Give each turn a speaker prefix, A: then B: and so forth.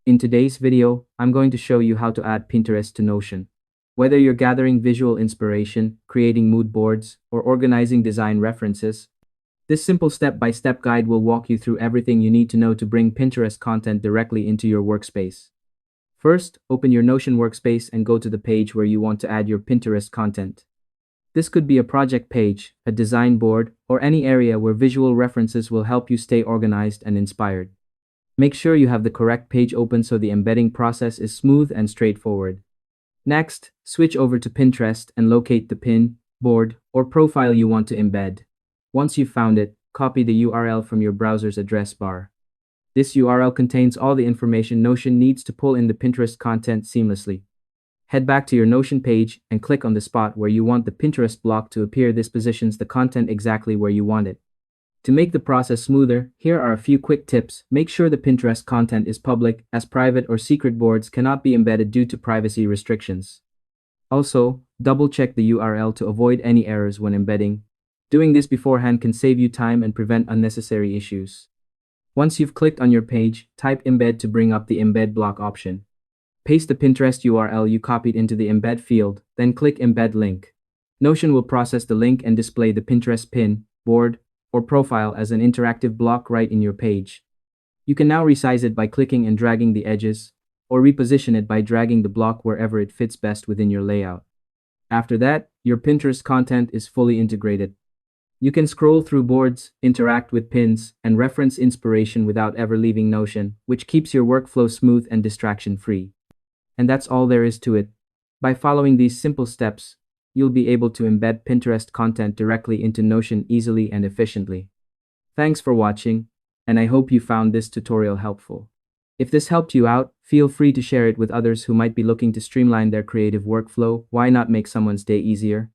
A: In today's video, I'm going to show you how to add Pinterest to Notion. Whether you're gathering visual inspiration, creating mood boards, or organizing design references, this simple step-by-step guide will walk you through everything you need to know to bring Pinterest content directly into your workspace. First, open your Notion workspace and go to the page where you want to add your Pinterest content. This could be a project page, a design board, or any area where visual references will help you stay organized and inspired. Make sure you have the correct page open so the embedding process is smooth and straightforward. Next, switch over to Pinterest and locate the pin, board, or profile you want to embed. Once you've found it, copy the URL from your browser's address bar. This URL contains all the information Notion needs to pull in the Pinterest content seamlessly. Head back to your Notion page and click on the spot where you want the Pinterest block to appear. This positions the content exactly where you want it. To make the process smoother, here are a few quick tips. Make sure the Pinterest content is public, as private or secret boards cannot be embedded due to privacy restrictions. Also, double-check the URL to avoid any errors when embedding. Doing this beforehand can save you time and prevent unnecessary issues. Once you've clicked on your page, type embed to bring up the embed block option. Paste the Pinterest URL you copied into the embed field, then click embed link. Notion will process the link and display the Pinterest pin, board, or profile as an interactive block right in your page. You can now resize it by clicking and dragging the edges, or reposition it by dragging the block wherever it fits best within your layout. After that, your Pinterest content is fully integrated. You can scroll through boards, interact with pins, and reference inspiration without ever leaving Notion, which keeps your workflow smooth and distraction-free. And that's all there is to it. By following these simple steps, you'll be able to embed Pinterest content directly into Notion easily and efficiently. Thanks for watching, and I hope you found this tutorial helpful. If this helped you out, feel free to share it with others who might be looking to streamline their creative workflow. Why not make someone's day easier?